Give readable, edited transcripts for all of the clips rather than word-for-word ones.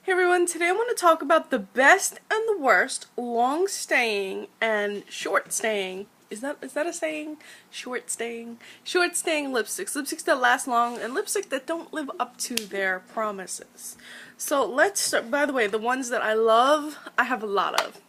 Hey everyone, today I want to talk about the best and the worst long-staying and short-staying. Is that a saying? Short-staying? Short-staying lipsticks. Lipsticks that last long and lipstick that don't live up to their promises. So let's start. By the way, the ones that I love, I have a lot of.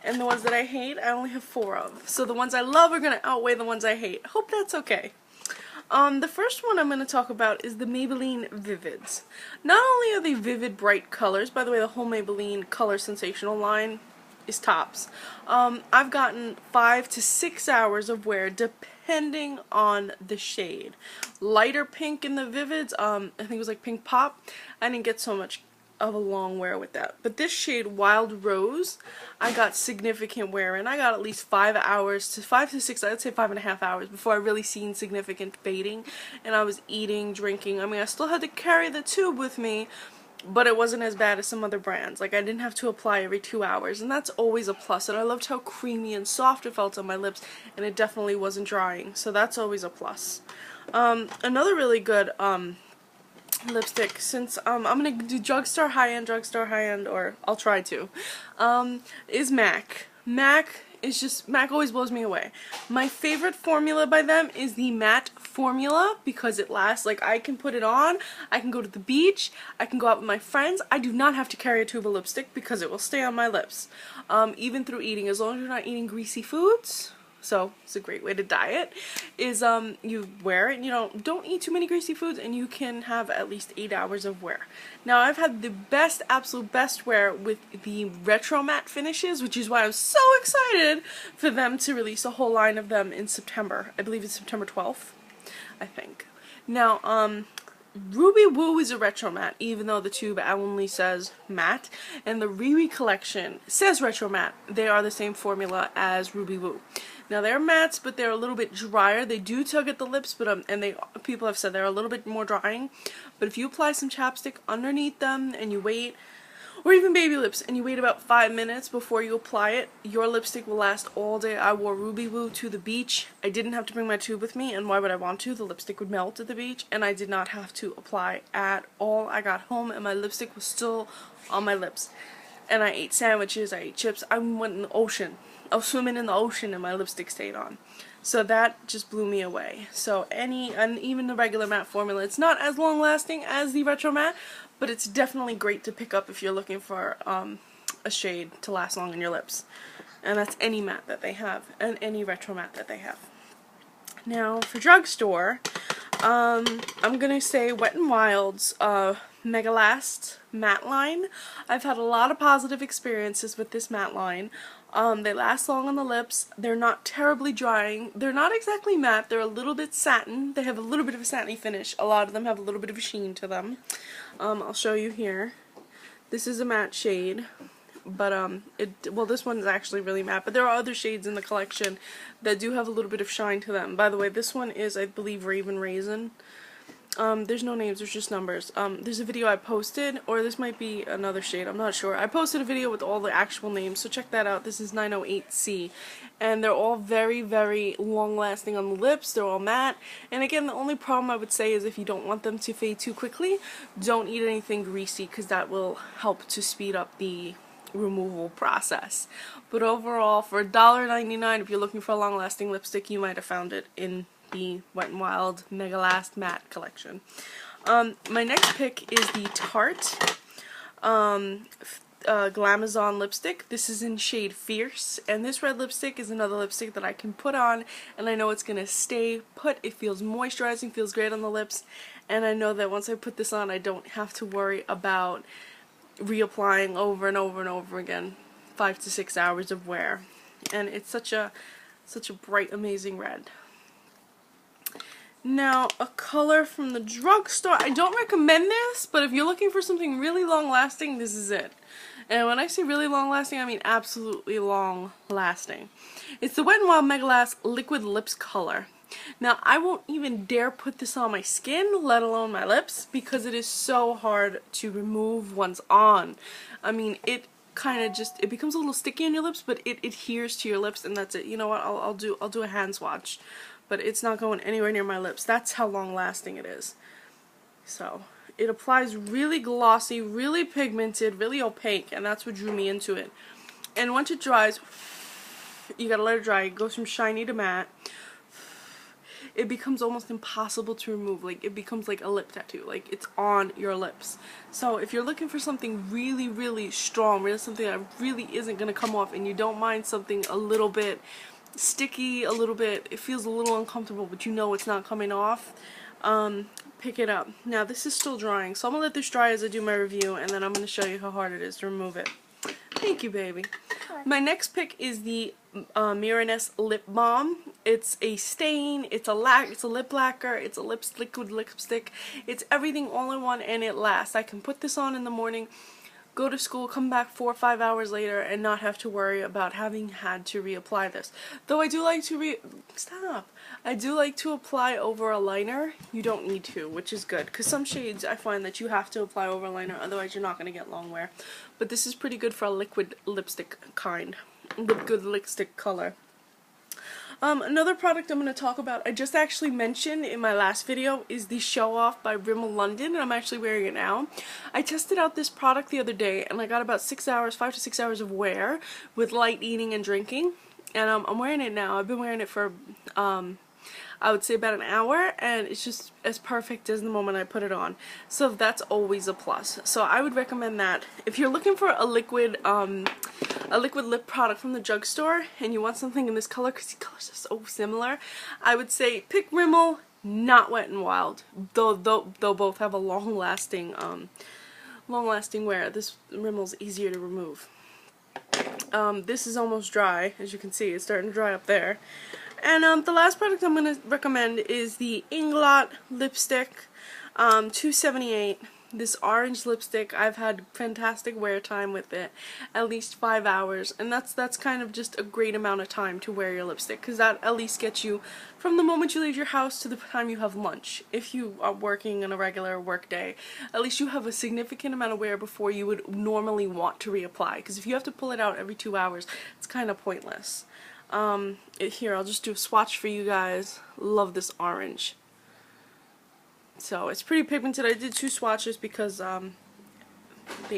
And the ones that I hate, I only have 4 of. So the ones I love are going to outweigh the ones I hate. Hope that's okay. The first one I'm going to talk about is the Maybelline Vivids. Not only are they vivid, bright colors, by the way, the whole Maybelline Color Sensational line is tops. I've gotten 5 to 6 hours of wear depending on the shade. Lighter pink in the Vivids, I think it was like Pink Pop, I didn't get so much of a long wear with that. But this shade, Wild Rose, I got significant wear, and I got at least 5 hours to 5 to 6, I'd say 5.5 hours before I really seen significant fading, and I was eating, drinking. I mean, I still had to carry the tube with me, but it wasn't as bad as some other brands. Like, I didn't have to apply every 2 hours, and that's always a plus. And I loved how creamy and soft it felt on my lips, and it definitely wasn't drying, so that's always a plus. Another really good lipstick, since I'm gonna do drugstore high-end, or I'll try to, is MAC. MAC always blows me away. My favorite formula by them is the matte formula because it lasts. Like, I can put it on, I can go to the beach, I can go out with my friends. I do not have to carry a tube of lipstick because it will stay on my lips, even through eating, as long as you're not eating greasy foods. So it's a great way to diet, is you wear it and you don't eat too many greasy foods, and you can have at least 8 hours of wear. Now, I've had the best, absolute best wear with the retro matte finishes, which is why I'm so excited for them to release a whole line of them in September. I believe it's September 12th, I think. Now, Ruby Woo is a retro matte, even though the tube only says matte, and the Riri collection says retro matte. They are the same formula as Ruby Woo. Now, they're mattes, but they're a little bit drier. They do tug at the lips, but people have said they're a little bit more drying. But if you apply some chapstick underneath them and you wait, or even baby lips, and you wait about 5 minutes before you apply it, your lipstick will last all day. I wore Ruby Woo to the beach. I didn't have to bring my tube with me, and why would I want to? The lipstick would melt at the beach, and I did not have to apply at all. I got home, and my lipstick was still on my lips. And I ate sandwiches, I ate chips, I went in the ocean. I was swimming in the ocean, and my lipstick stayed on. So that just blew me away. So and even the regular matte formula, it's not as long lasting as the retro matte, but it's definitely great to pick up if you're looking for a shade to last long on your lips. And that's any matte that they have, and any retro matte that they have. Now, for drugstore, I'm gonna say Wet n Wild's Mega Last matte line. I've had a lot of positive experiences with this matte line. They last long on the lips. They're not terribly drying. They're not exactly matte. They're a little bit satin. They have a little bit of a satiny finish. A lot of them have a little bit of a sheen to them. I'll show you here. This is a matte shade, but this one is actually really matte. But there are other shades in the collection that do have a little bit of shine to them. By the way, this one is, I believe, Raven Raisin. There's no names, there's just numbers. There's a video I posted, or this might be another shade, I'm not sure. I posted a video with all the actual names, so check that out. This is 908C. And they're all very, very long-lasting on the lips. They're all matte. And again, the only problem I would say is if you don't want them to fade too quickly, don't eat anything greasy, because that will help to speed up the removal process. But overall, for $1.99, if you're looking for a long-lasting lipstick, you might have found it in the Wet n Wild Mega Last Matte collection. My next pick is the Tarte Glamazon lipstick. This is in shade Fierce, and this red lipstick is another lipstick that I can put on, and I know it's gonna stay put. It feels moisturizing, feels great on the lips, and I know that once I put this on, I don't have to worry about reapplying over and over and over again. 5 to 6 hours of wear, and it's such a bright, amazing red. Now, a color from the drugstore. I don't recommend this, but if you're looking for something really long-lasting, this is it. And when I say really long-lasting, I mean absolutely long-lasting. It's the Wet n Wild Mega Last Liquid Lips color. Now, I won't even dare put this on my skin, let alone my lips, because it is so hard to remove once on. I mean, it kind of just, it becomes a little sticky on your lips, but it adheres to your lips, and that's it. You know what, I'll do a hand swatch, but it's not going anywhere near my lips. That's how long lasting it is. So it applies really glossy, really pigmented, really opaque, and that's what drew me into it. And once it dries, you gotta let it dry. It goes from shiny to matte. It becomes almost impossible to remove. Like, it becomes like a lip tattoo. Like, it's on your lips. So if you're looking for something really, really strong, really something that really isn't gonna come off, and you don't mind something a little bit sticky, a little bit, it feels a little uncomfortable, but you know it's not coming off, pick it up. Now this is still drying, so I'm gonna let this dry as I do my review, and then I'm gonna show you how hard it is to remove it. Thank you, baby. My next pick is the Mirenesse lip balm. It's a stain, it's a lip lacquer, it's a liquid lipstick, it's everything all in one, and it lasts. I can put this on in the morning, go to school, come back 4 or 5 hours later, and not have to worry about having had to reapply this. Though I do like to I do like to apply over a liner. You don't need to, which is good, because some shades I find that you have to apply over a liner, otherwise you're not going to get long wear. But this is pretty good for a liquid lipstick kind, liquid lipstick color. Another product I'm going to talk about, I just actually mentioned in my last video, is the Show Off by Rimmel London, and I'm actually wearing it now. I tested out this product the other day, and I got about 6 hours, 5 to 6 hours of wear with light eating and drinking, and I'm wearing it now. I've been wearing it for, I would say about an hour, and it's just as perfect as the moment I put it on. So that's always a plus. So I would recommend that. If you're looking for a liquid lip product from the drugstore, and you want something in this color, because the colors are so similar, I would say pick Rimmel, not Wet n Wild. Though both have a long-lasting wear. This Rimmel's easier to remove. This is almost dry, as you can see. It's starting to dry up there. And the last product I'm going to recommend is the Inglot lipstick, 278. This orange lipstick, I've had fantastic wear time with it, at least 5 hours, and that's kind of just a great amount of time to wear your lipstick, because that at least gets you from the moment you leave your house to the time you have lunch. If you are working in a regular work day, at least you have a significant amount of wear before you would normally want to reapply, because if you have to pull it out every 2 hours, it's kind of pointless. Here, I'll just do a swatch for you guys. Love this orange. So it's pretty pigmented. I did 2 swatches because the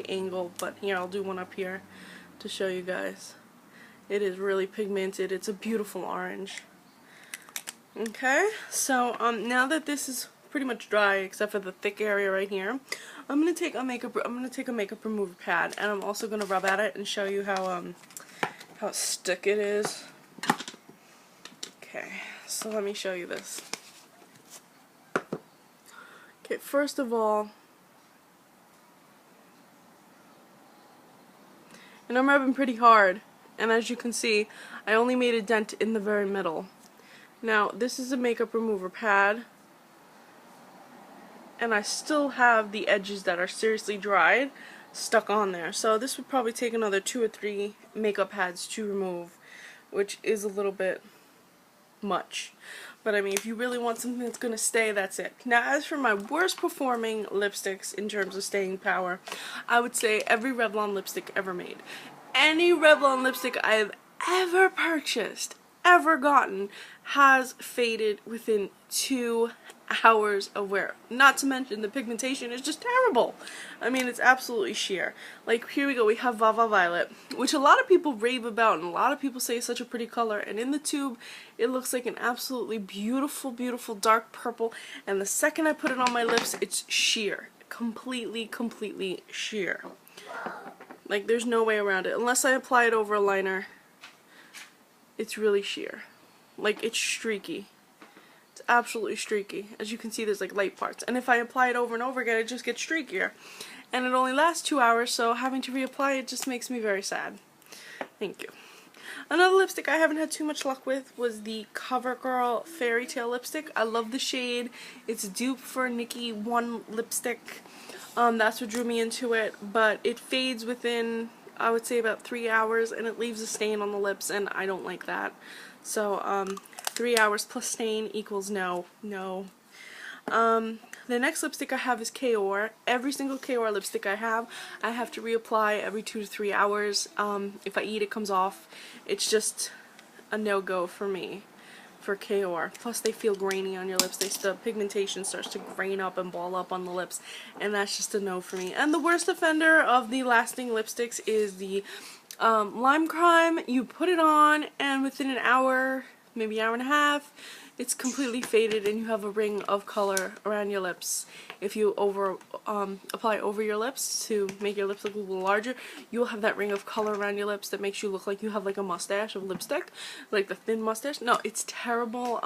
angle, but here I'll do one up here to show you guys. It is really pigmented. It's a beautiful orange. Okay, so now that this is pretty much dry except for the thick area right here, I'm gonna take a makeup remover pad, and I'm also gonna rub at it and show you how stick it is. Okay, so let me show you this. Okay, first of all, and I'm rubbing pretty hard, and as you can see, I only made a dent in the very middle. Now, this is a makeup remover pad, and I still have the edges that are seriously dried stuck on there. So this would probably take another 2 or 3 makeup pads to remove, which is a little bit much. But I mean, if you really want something that's going to stay, that's it. Now, as for my worst performing lipsticks in terms of staying power, I would say every Revlon lipstick ever made. Any Revlon lipstick I've ever purchased, ever gotten, has faded within 2 hours of wear. Not to mention the pigmentation is just terrible. I mean, it's absolutely sheer. Like, here we go, we have Vava Violet, which a lot of people rave about and a lot of people say is such a pretty color, and in the tube it looks like an absolutely beautiful, beautiful dark purple, and the second I put it on my lips, it's sheer. Completely sheer. Like, there's no way around it. Unless I apply it over a liner, it's really sheer. Like, it's streaky. It's absolutely streaky. As you can see, there's like light parts. And if I apply it over and over again, it just gets streakier. And it only lasts 2 hours, so having to reapply it just makes me very sad. Thank you. Another lipstick I haven't had too much luck with was the CoverGirl Fairy Tale lipstick. I love the shade. It's a dupe for Nikki 1 lipstick. That's what drew me into it. But it fades within, I would say, about 3 hours, and it leaves a stain on the lips, and I don't like that. So, 3 hours plus stain equals no. The next lipstick I have is K'Or. Every single K'Or lipstick I have to reapply every 2 to 3 hours. If I eat, it comes off. It's just a no-go for me. for KOR. Plus they feel grainy on your lips. The pigmentation starts to grain up and ball up on the lips, and that's just a no for me. And the worst offender of the lasting lipsticks is the Lime Crime. You put it on and within an hour, maybe hour and a half, it's completely faded and you have a ring of color around your lips. If you apply over your lips to make your lips look a little larger, you'll have that ring of color around your lips that makes you look like you have like a mustache of lipstick, like the thin mustache. No, it's terrible.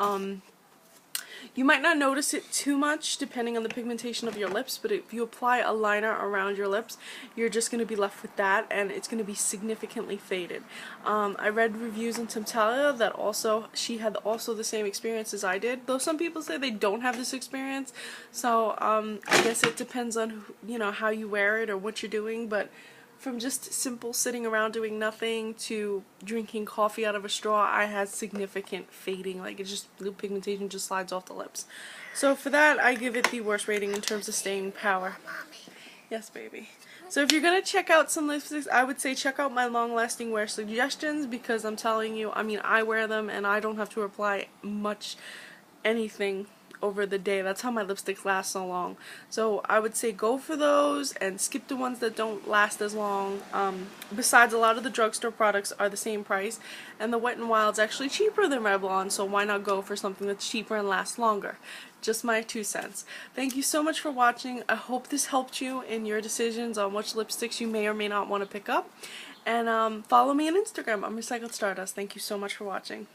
You might not notice it too much depending on the pigmentation of your lips, but if you apply a liner around your lips, you're just going to be left with that, and it's going to be significantly faded. I read reviews on Temptalia that she had also the same experience as I did, though some people say they don't have this experience, so I guess it depends on how you wear it or what you're doing, but from just simple sitting around doing nothing to drinking coffee out of a straw, I had significant fading. Like, the pigmentation just slides off the lips. So for that, I give it the worst rating in terms of staying power. Yes, baby. So if you're going to check out some lipsticks, I would say check out my long-lasting wear suggestions, because I'm telling you, I wear them and I don't have to apply much anything over the day. That's how my lipsticks last so long. So I would say go for those and skip the ones that don't last as long. Besides, a lot of the drugstore products are the same price, and the Wet n Wild's actually cheaper than Revlon, so why not go for something that's cheaper and lasts longer? Just my 2 cents. Thank you so much for watching. I hope this helped you in your decisions on which lipsticks you may or may not want to pick up. And follow me on Instagram. I'm Recycled Stardust. Thank you so much for watching.